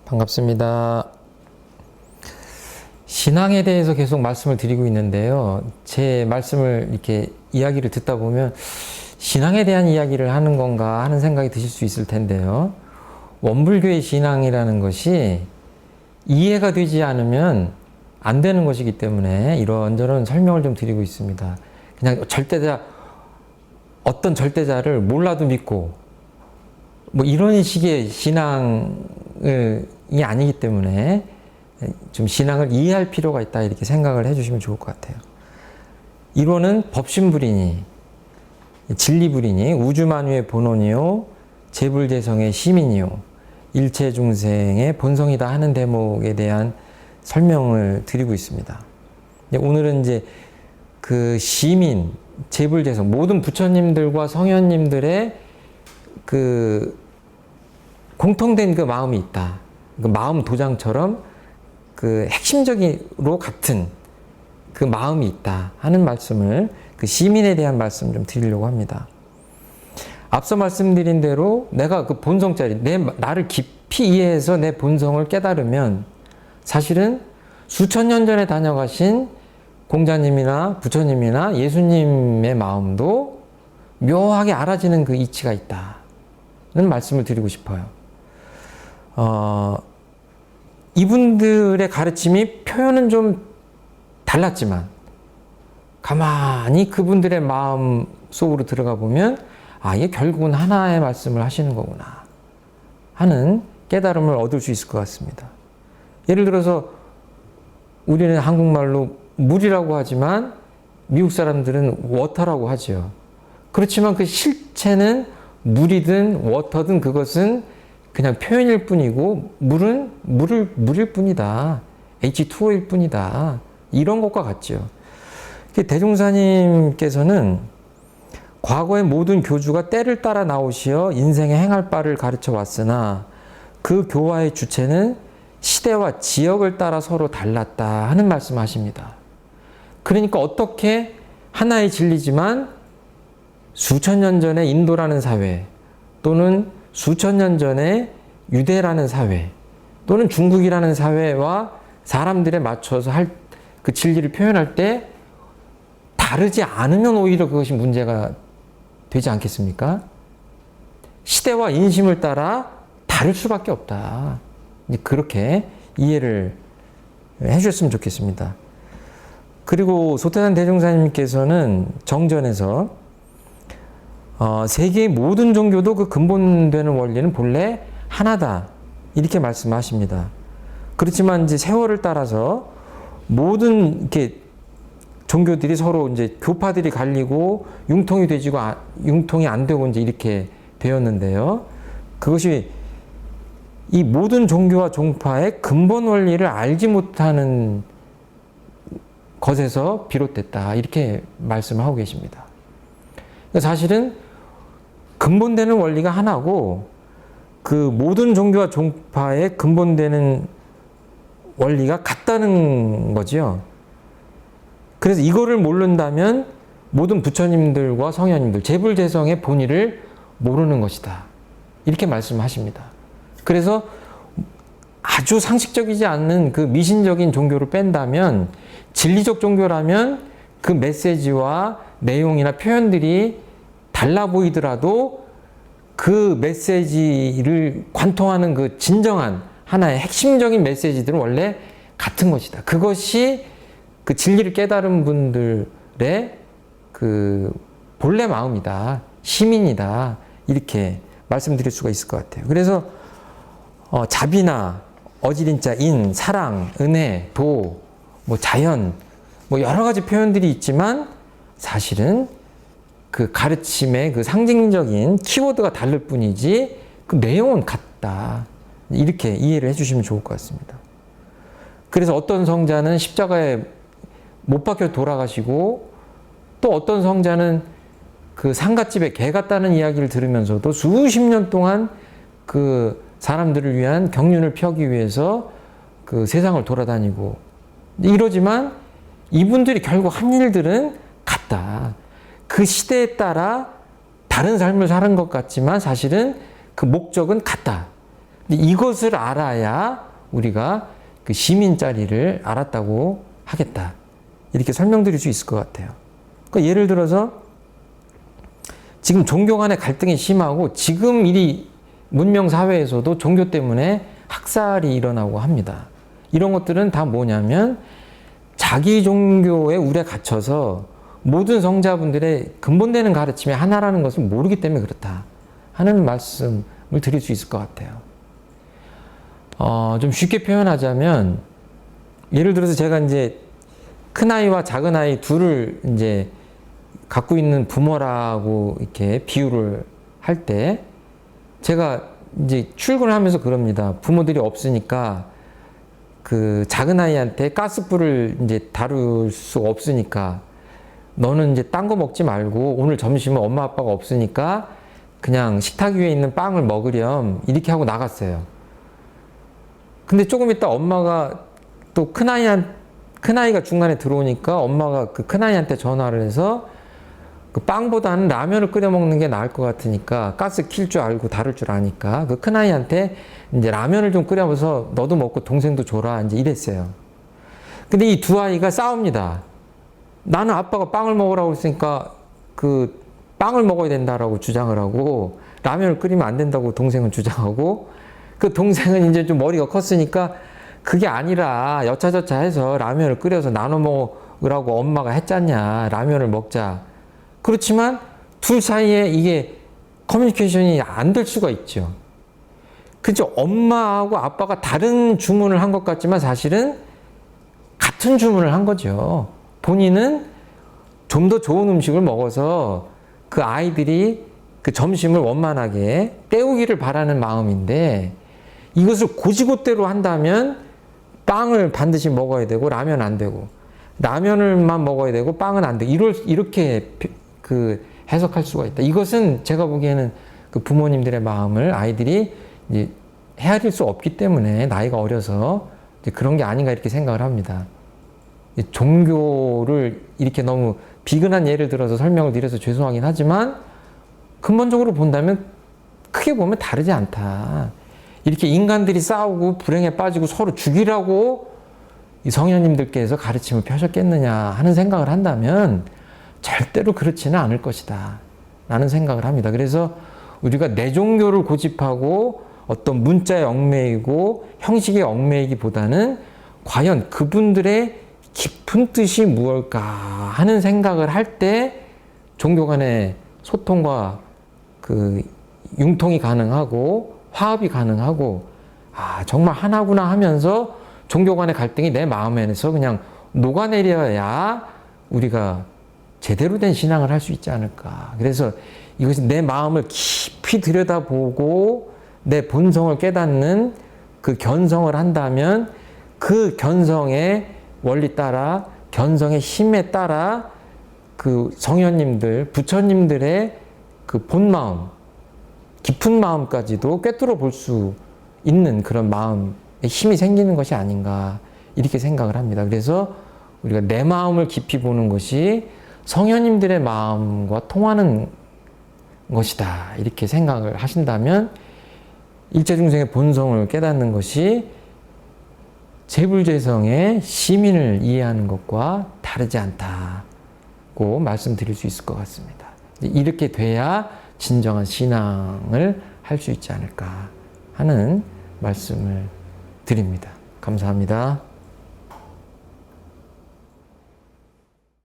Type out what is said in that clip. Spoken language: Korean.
반갑습니다. 신앙에 대해서 계속 말씀을 드리고 있는데요. 제 말씀을 이렇게 이야기를 듣다 보면 신앙에 대한 이야기를 하는 건가 하는 생각이 드실 수 있을 텐데요. 원불교의 신앙이라는 것이 이해가 되지 않으면 안 되는 것이기 때문에 이런저런 설명을 좀 드리고 있습니다. 그냥 어떤 절대자를 몰라도 믿고 뭐 이런 식의 신앙이 아니기 때문에 좀 신앙을 이해할 필요가 있다 이렇게 생각을 해주시면 좋을 것 같아요. 이론은 법신불이니 진리불이니 우주만유의 본원이요 재불재성의 시민이요 일체중생의 본성이다 하는 대목에 대한 설명을 드리고 있습니다. 오늘은 이제 그 시민, 재불재성 모든 부처님들과 성현님들의 그 공통된 그 마음이 있다. 그 마음 도장처럼 그 핵심적으로 같은 그 마음이 있다 하는 말씀을 그 시민에 대한 말씀 좀 드리려고 합니다. 앞서 말씀드린 대로 내가 그 본성짜리 나를 깊이 이해해서 내 본성을 깨달으면 사실은 수천 년 전에 다녀가신 공자님이나 부처님이나 예수님의 마음도 묘하게 알아지는 그 이치가 있다는 말씀을 드리고 싶어요. 이분들의 가르침이 표현은 좀 달랐지만 가만히 그분들의 마음 속으로 들어가 보면 이게 결국은 하나의 말씀을 하시는 거구나 하는 깨달음을 얻을 수 있을 것 같습니다. 예를 들어서 우리는 한국말로 물이라고 하지만 미국 사람들은 워터라고 하죠. 그렇지만 그 실체는 물이든 워터든 그것은 그냥 표현일 뿐이고 물은 물일 뿐이다. H2O일 뿐이다. 이런 것과 같죠. 대종사님께서는 과거의 모든 교주가 때를 따라 나오시어 인생의 행할 바를 가르쳐 왔으나 그 교화의 주체는 시대와 지역을 따라 서로 달랐다 하는 말씀하십니다. 그러니까 어떻게 하나의 진리지만 수천 년 전에 인도라는 사회 또는 수천 년 전에 유대라는 사회 또는 중국이라는 사회와 사람들에 맞춰서 할 그 진리를 표현할 때 다르지 않으면 오히려 그것이 문제가 되지 않겠습니까? 시대와 인심을 따라 다를 수밖에 없다. 그렇게 이해를 해주셨으면 좋겠습니다. 그리고 소태산 대종사님께서는 정전에서 세계의 모든 종교도 그 근본되는 원리는 본래 하나다 이렇게 말씀하십니다. 그렇지만 이제 세월을 따라서 모든 이렇게 종교들이 서로 이제 교파들이 갈리고 융통이 안 되고 이제 이렇게 되었는데요. 그것이 이 모든 종교와 종파의 근본 원리를 알지 못하는 것에서 비롯됐다 이렇게 말씀을 하고 계십니다. 사실은 근본되는 원리가 하나고 그 모든 종교와 종파의 근본되는 원리가 같다는 거죠. 그래서 이거를 모른다면 모든 부처님들과 성현님들, 재불재성의 본의를 모르는 것이다. 이렇게 말씀하십니다. 그래서 아주 상식적이지 않는 그 미신적인 종교를 뺀다면 진리적 종교라면 그 메시지와 내용이나 표현들이 달라 보이더라도 그 메시지를 관통하는 그 진정한 하나의 핵심적인 메시지들은 원래 같은 것이다. 그것이 그 진리를 깨달은 분들의 그 본래 마음이다. 시민이다. 이렇게 말씀드릴 수가 있을 것 같아요. 그래서 자비나 어지린자, 인, 사랑, 은혜, 도, 뭐 자연, 뭐 여러 가지 표현들이 있지만 사실은 그 가르침의 그 상징적인 키워드가 다를 뿐이지 그 내용은 같다. 이렇게 이해를 해주시면 좋을 것 같습니다. 그래서 어떤 성자는 십자가에 못 박혀 돌아가시고 또 어떤 성자는 그 상갓집에 개 같다는 이야기를 들으면서도 수십 년 동안 그 사람들을 위한 경륜을 펴기 위해서 그 세상을 돌아다니고 이러지만 이분들이 결국 한 일들은 같다. 그 시대에 따라 다른 삶을 사는 것 같지만 사실은 그 목적은 같다. 이것을 알아야 우리가 그 시민 자리를 알았다고 하겠다. 이렇게 설명드릴 수 있을 것 같아요. 그러니까 예를 들어서 지금 종교 간의 갈등이 심하고 지금 이 문명 사회에서도 종교 때문에 학살이 일어나고 합니다. 이런 것들은 다 뭐냐면 자기 종교의 우레 갇혀서 모든 성자분들의 근본되는 가르침이 하나라는 것을 모르기 때문에 그렇다 하는 말씀을 드릴 수 있을 것 같아요. 좀 쉽게 표현하자면 예를 들어서 제가 이제 큰아이와 작은아이 둘을 이제 갖고 있는 부모라고 이렇게 비유를 할 때 제가 이제 출근을 하면서 그럽니다. 부모들이 없으니까 그 작은아이한테 가스불을 이제 다룰 수 없으니까 너는 이제 딴 거 먹지 말고 오늘 점심은 엄마 아빠가 없으니까 그냥 식탁 위에 있는 빵을 먹으렴 이렇게 하고 나갔어요. 근데 조금 있다 엄마가 또 큰아이가 중간에 들어오니까 엄마가 그 큰아이한테 전화를 해서 그 빵보다는 라면을 끓여 먹는 게 나을 것 같으니까 가스 킬 줄 알고 다룰 줄 아니까 그 큰아이한테 이제 라면을 좀 끓여서 너도 먹고 동생도 줘라 이제 이랬어요. 근데 이 두 아이가 싸웁니다. 나는 아빠가 빵을 먹으라고 했으니까 그 빵을 먹어야 된다라고 주장을 하고 라면을 끓이면 안 된다고 동생은 주장하고 그 동생은 이제 좀 머리가 컸으니까 그게 아니라 여차저차 해서 라면을 끓여서 나눠 먹으라고 엄마가 했잖냐. 라면을 먹자. 그렇지만 둘 사이에 이게 커뮤니케이션이 안 될 수가 있죠. 그죠? 엄마하고 아빠가 다른 주문을 한 것 같지만 사실은 같은 주문을 한 거죠. 본인은 좀 더 좋은 음식을 먹어서 그 아이들이 그 점심을 원만하게 때우기를 바라는 마음인데 이것을 곧이곧대로 한다면 빵을 반드시 먹어야 되고 라면 안 되고 라면을만 먹어야 되고 빵은 안 되고 이렇게 그 해석할 수가 있다. 이것은 제가 보기에는 그 부모님들의 마음을 아이들이 이제 헤아릴 수 없기 때문에 나이가 어려서 이제 그런 게 아닌가 이렇게 생각을 합니다. 종교를 이렇게 너무 비근한 예를 들어서 설명을 드려서 죄송하긴 하지만 근본적으로 본다면 크게 보면 다르지 않다. 이렇게 인간들이 싸우고 불행에 빠지고 서로 죽이라고 이 성현님들께서 가르침을 펴셨겠느냐 하는 생각을 한다면 절대로 그렇지는 않을 것이다 라는 생각을 합니다. 그래서 우리가 내 종교를 고집하고 어떤 문자에 얽매이고 형식에 얽매이기보다는 과연 그분들의 깊은 뜻이 무엇일까 하는 생각을 할 때 종교 간의 소통과 그 융통이 가능하고 화합이 가능하고 정말 하나구나 하면서 종교 간의 갈등이 내 마음에서 그냥 녹아내려야 우리가 제대로 된 신앙을 할 수 있지 않을까. 그래서 이것이 내 마음을 깊이 들여다보고 내 본성을 깨닫는 그 견성을 한다면 그 견성의 원리 따라 견성의 힘에 따라 그 성현님들, 부처님들의 그 본마음, 깊은 마음까지도 꿰뚫어 볼 수 있는 그런 마음의 힘이 생기는 것이 아닌가 이렇게 생각을 합니다. 그래서 우리가 내 마음을 깊이 보는 것이 성현님들의 마음과 통하는 것이다 이렇게 생각을 하신다면 일체중생의 본성을 깨닫는 것이 재불재성의 시민을 이해하는 것과 다르지 않다고 말씀드릴 수 있을 것 같습니다. 이렇게 돼야 진정한 신앙을 할 수 있지 않을까 하는 말씀을 드립니다. 감사합니다.